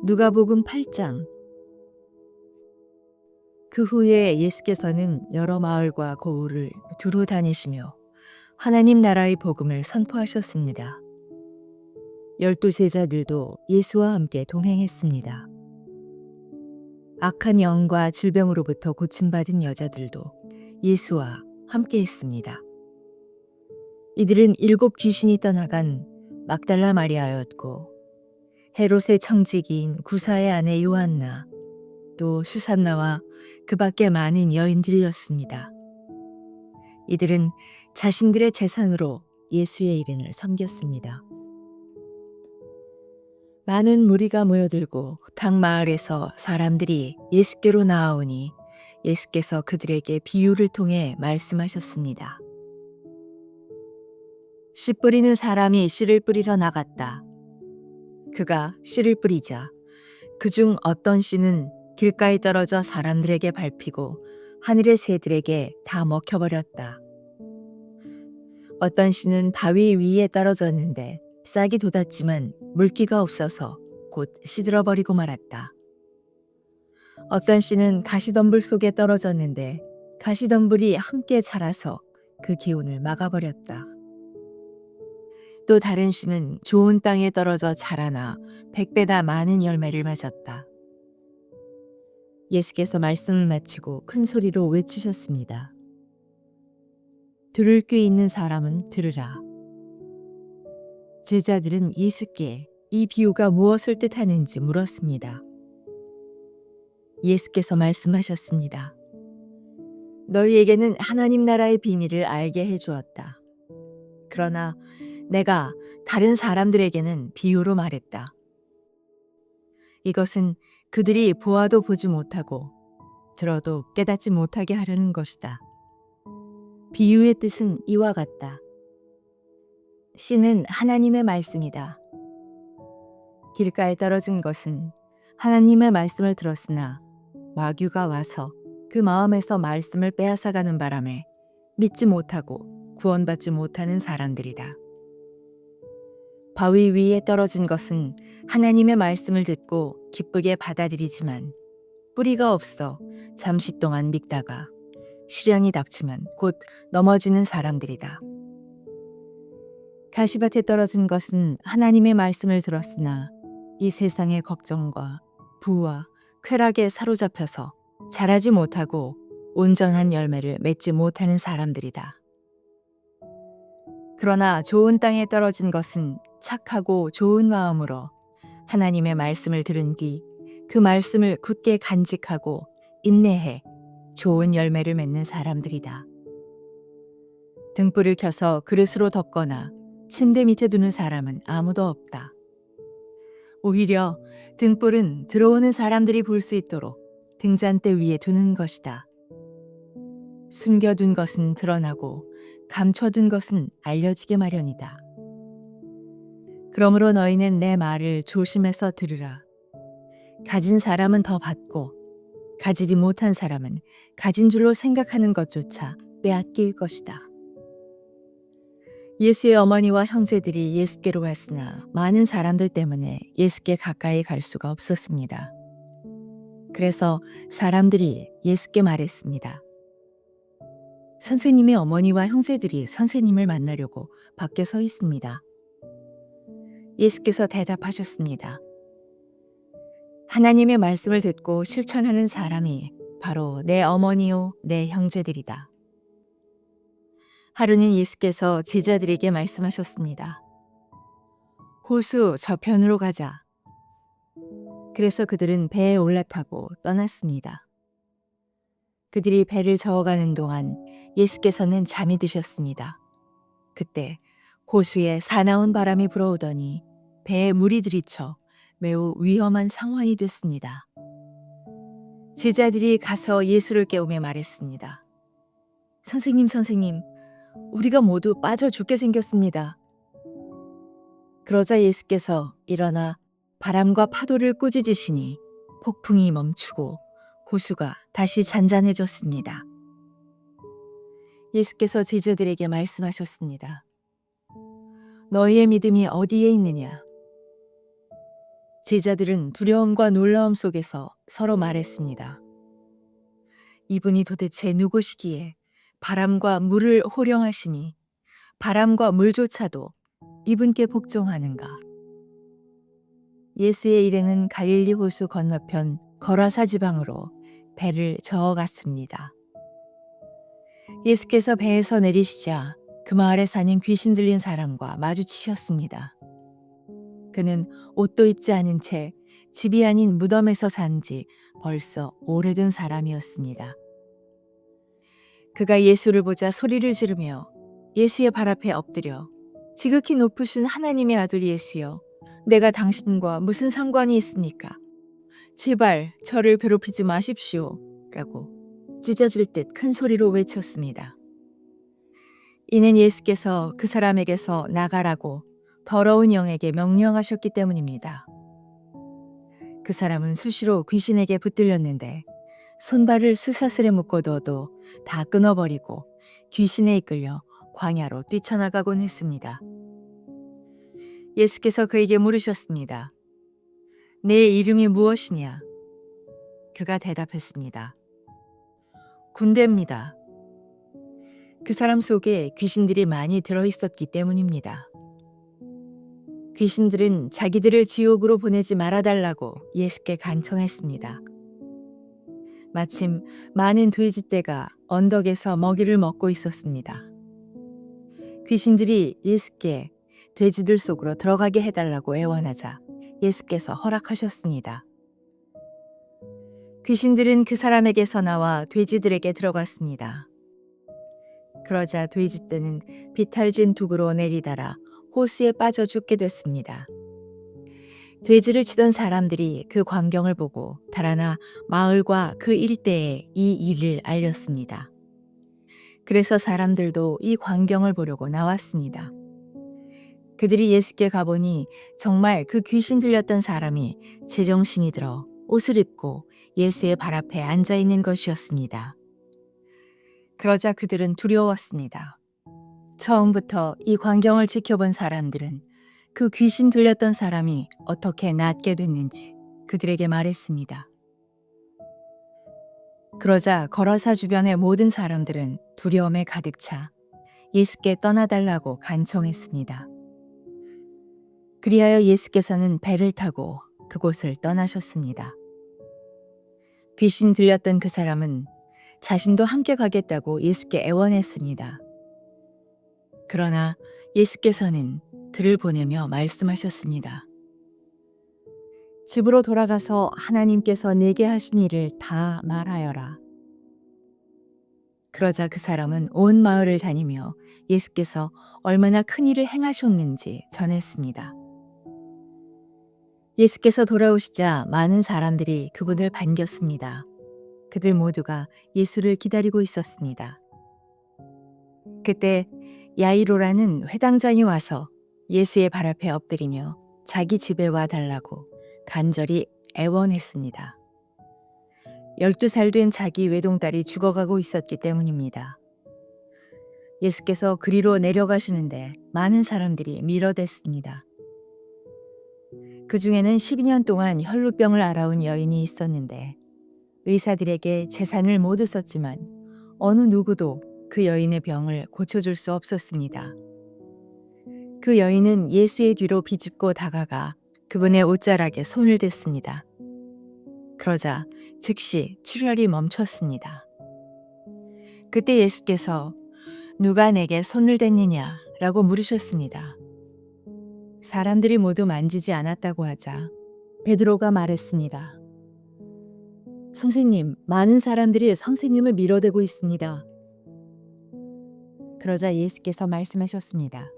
누가복음 8장. 그 후에 예수께서는 여러 마을과 고을을 두루 다니시며 하나님 나라의 복음을 선포하셨습니다. 12 제자들도 예수와 함께 동행했습니다. 악한 영과 질병으로부터 고침받은 여자들도 예수와 함께 했습니다. 이들은 7 귀신이 떠나간 막달라 마리아였고 헤롯의 청지기인 구사의 아내 요한나, 또 수산나와 그 밖에 많은 여인들이었습니다. 이들은 자신들의 재산으로 예수의 이름을 섬겼습니다. 많은 무리가 모여들고 각 마을에서 사람들이 예수께로 나아오니 예수께서 그들에게 비유를 통해 말씀하셨습니다. 씨 뿌리는 사람이 씨를 뿌리러 나갔다. 그가 씨를 뿌리자 그중 어떤 씨는 길가에 떨어져 사람들에게 밟히고 하늘의 새들에게 다 먹혀버렸다. 어떤 씨는 바위 위에 떨어졌는데 싹이 돋았지만 물기가 없어서 곧 시들어버리고 말았다. 어떤 씨는 가시덤불 속에 떨어졌는데 가시덤불이 함께 자라서 그 기운을 막아버렸다. 또 다른 씨는 좋은 땅에 떨어져 자라나 100배나 많은 열매를 맺었다. 예수께서 말씀을 마치고 큰 소리로 외치셨습니다. 들을 귀 있는 사람은 들으라. 제자들은 예수께 이 비유가 무엇을 뜻하는지 물었습니다. 예수께서 말씀하셨습니다. 너희에게는 하나님 나라의 비밀을 알게 해주었다. 그러나 내가 다른 사람들에게는 비유로 말했다. 이것은 그들이 보아도 보지 못하고 들어도 깨닫지 못하게 하려는 것이다. 비유의 뜻은 이와 같다. 씨는 하나님의 말씀이다. 길가에 떨어진 것은 하나님의 말씀을 들었으나 마귀가 와서 그 마음에서 말씀을 빼앗아가는 바람에 믿지 못하고 구원받지 못하는 사람들이다. 바위 위에 떨어진 것은 하나님의 말씀을 듣고 기쁘게 받아들이지만 뿌리가 없어 잠시 동안 믿다가 시련이 닥치면 곧 넘어지는 사람들이다. 가시밭에 떨어진 것은 하나님의 말씀을 들었으나 이 세상의 걱정과 부와 쾌락에 사로잡혀서 자라지 못하고 온전한 열매를 맺지 못하는 사람들이다. 그러나 좋은 땅에 떨어진 것은 착하고 좋은 마음으로 하나님의 말씀을 들은 뒤 그 말씀을 굳게 간직하고 인내해 좋은 열매를 맺는 사람들이다. 등불을 켜서 그릇으로 덮거나 침대 밑에 두는 사람은 아무도 없다. 오히려 등불은 들어오는 사람들이 볼 수 있도록 등잔대 위에 두는 것이다. 숨겨둔 것은 드러나고 감춰둔 것은 알려지게 마련이다. 그러므로 너희는 내 말을 조심해서 들으라. 가진 사람은 더 받고 가지지 못한 사람은 가진 줄로 생각하는 것조차 빼앗길 것이다. 예수의 어머니와 형제들이 예수께로 왔으나 많은 사람들 때문에 예수께 가까이 갈 수가 없었습니다. 그래서 사람들이 예수께 말했습니다. 선생님의 어머니와 형제들이 선생님을 만나려고 밖에 서 있습니다. 예수께서 대답하셨습니다. 하나님의 말씀을 듣고 실천하는 사람이 바로 내 어머니요 내 형제들이다. 하루는 예수께서 제자들에게 말씀하셨습니다. 호수 저편으로 가자. 그래서 그들은 배에 올라타고 떠났습니다. 그들이 배를 저어가는 동안 예수께서는 잠이 드셨습니다. 그때 호수에 사나운 바람이 불어오더니 배에 물이 들이쳐 매우 위험한 상황이 됐습니다. 제자들이 가서 예수를 깨우며 말했습니다. 선생님, 선생님, 우리가 모두 빠져 죽게 생겼습니다. 그러자 예수께서 일어나 바람과 파도를 꾸짖으시니 폭풍이 멈추고 호수가 다시 잔잔해졌습니다. 예수께서 제자들에게 말씀하셨습니다. 너희의 믿음이 어디에 있느냐? 제자들은 두려움과 놀라움 속에서 서로 말했습니다. 이분이 도대체 누구시기에 바람과 물을 호령하시니 바람과 물조차도 이분께 복종하는가? 예수의 일행은 갈릴리 호수 건너편 거라사 지방으로 배를 저어갔습니다. 예수께서 배에서 내리시자 그 마을에 사는 귀신 들린 사람과 마주치셨습니다. 그는 옷도 입지 않은 채 집이 아닌 무덤에서 산 지 벌써 오래된 사람이었습니다. 그가 예수를 보자 소리를 지르며 예수의 발 앞에 엎드려 지극히 높으신 하나님의 아들 예수여, 내가 당신과 무슨 상관이 있습니까? 제발 저를 괴롭히지 마십시오. 라고 찢어질 듯 큰 소리로 외쳤습니다. 이는 예수께서 그 사람에게서 나가라고 더러운 영에게 명령하셨기 때문입니다. 그 사람은 수시로 귀신에게 붙들렸는데 손발을 쇠사슬에 묶어둬도 다 끊어버리고 귀신에 이끌려 광야로 뛰쳐나가곤 했습니다. 예수께서 그에게 물으셨습니다. 내 이름이 무엇이냐? 그가 대답했습니다. 군대입니다. 그 사람 속에 귀신들이 많이 들어있었기 때문입니다. 귀신들은 자기들을 지옥으로 보내지 말아달라고 예수께 간청했습니다. 마침 많은 돼지떼가 언덕에서 먹이를 먹고 있었습니다. 귀신들이 예수께 돼지들 속으로 들어가게 해달라고 애원하자 예수께서 허락하셨습니다. 귀신들은 그 사람에게서 나와 돼지들에게 들어갔습니다. 그러자 돼지떼는 비탈진 두구로 내리달아 호수에 빠져 죽게 됐습니다. 돼지를 치던 사람들이 그 광경을 보고 달아나 마을과 그 일대에 이 일을 알렸습니다. 그래서 사람들도 이 광경을 보려고 나왔습니다. 그들이 예수께 가보니 정말 그 귀신 들렸던 사람이 제정신이 들어 옷을 입고 예수의 발 앞에 앉아 있는 것이었습니다. 그러자 그들은 두려웠습니다. 처음부터 이 광경을 지켜본 사람들은 그 귀신 들렸던 사람이 어떻게 낫게 됐는지 그들에게 말했습니다. 그러자 거라사 주변의 모든 사람들은 두려움에 가득 차 예수께 떠나달라고 간청했습니다. 그리하여 예수께서는 배를 타고 그곳을 떠나셨습니다. 귀신 들렸던 그 사람은 자신도 함께 가겠다고 예수께 애원했습니다. 그러나 예수께서는 그를 보내며 말씀하셨습니다. 집으로 돌아가서 하나님께서 내게 하신 일을 다 말하여라. 그러자 그 사람은 온 마을을 다니며 예수께서 얼마나 큰 일을 행하셨는지 전했습니다. 예수께서 돌아오시자 많은 사람들이 그분을 반겼습니다. 그들 모두가 예수를 기다리고 있었습니다. 그때 야이로라는 회당장이 와서 예수의 발 앞에 엎드리며 자기 집에 와 달라고 간절히 애원했습니다. 12살 된 자기 외동딸이 죽어가고 있었기 때문입니다. 예수께서 그리로 내려가시는데 많은 사람들이 밀어댔습니다. 그 중에는 12년 동안 혈루병을 앓아온 여인이 있었는데 의사들에게 재산을 모두 썼지만 어느 누구도 그 여인의 병을 고쳐줄 수 없었습니다. 그 여인은 예수의 뒤로 비집고 다가가 그분의 옷자락에 손을 댔습니다. 그러자 즉시 출혈이 멈췄습니다. 그때 예수께서 누가 내게 손을 댔느냐 라고 물으셨습니다. 사람들이 모두 만지지 않았다고 하자 베드로가 말했습니다. 선생님, 많은 사람들이 선생님을 밀어대고 있습니다. 그러자 예수께서 말씀하셨습니다.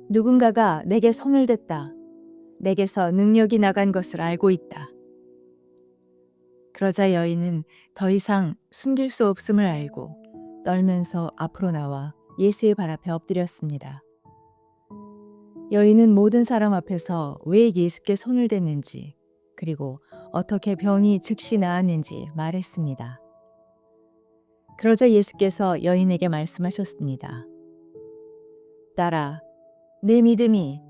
누군가가 내게 손을 댔다. 내게서 능력이 나간 것을 알고 있다. 그러자 여인은 더 이상 숨길 수 없음을 알고 떨면서 앞으로 나와 예수의 발 앞에 엎드렸습니다. 여인은 모든 사람 앞에서 왜 예수께 손을 댔는지 그리고 어떻게 병이 즉시 나았는지 말했습니다. 그러자 예수께서 여인에게 말씀하셨습니다. 딸아, 내 믿음이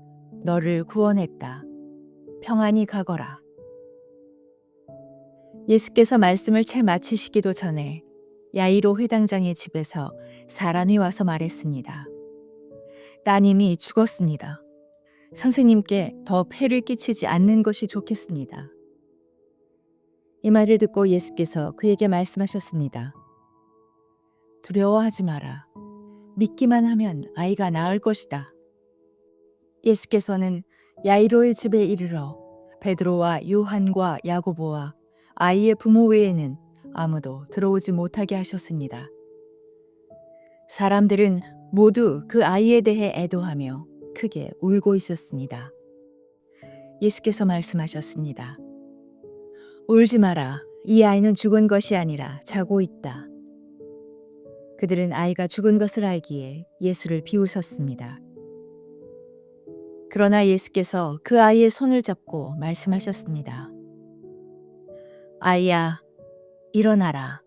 너를 구원했다. 평안히 가거라. 예수께서 말씀을 채 마치시기도 전에 야이로 회당장의 집에서 사람이 와서 말했습니다. 따님이 죽었습니다. 선생님께 더 폐를 끼치지 않는 것이 좋겠습니다. 이 말을 듣고 예수께서 그에게 말씀하셨습니다. 두려워하지 마라. 믿기만 하면 아이가 나을 것이다. 예수께서는 야이로의 집에 이르러 베드로와 요한과 야고보와 아이의 부모 외에는 아무도 들어오지 못하게 하셨습니다. 사람들은 모두 그 아이에 대해 애도하며 크게 울고 있었습니다. 예수께서 말씀하셨습니다. 울지 마라. 이 아이는 죽은 것이 아니라 자고 있다. 그들은 아이가 죽은 것을 알기에 예수를 비웃었습니다. 그러나 예수께서 그 아이의 손을 잡고 말씀하셨습니다. 아이야, 일어나라.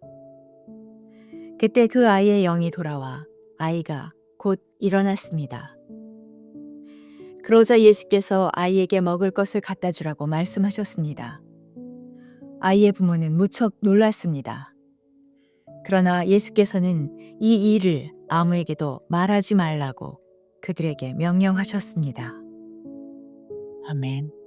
그때 그 아이의 영이 돌아와 아이가 곧 일어났습니다. 그러자 예수께서 아이에게 먹을 것을 갖다 주라고 말씀하셨습니다. 아이의 부모는 무척 놀랐습니다. 그러나 예수께서는 이 일을 아무에게도 말하지 말라고 그들에게 명령하셨습니다. 아멘.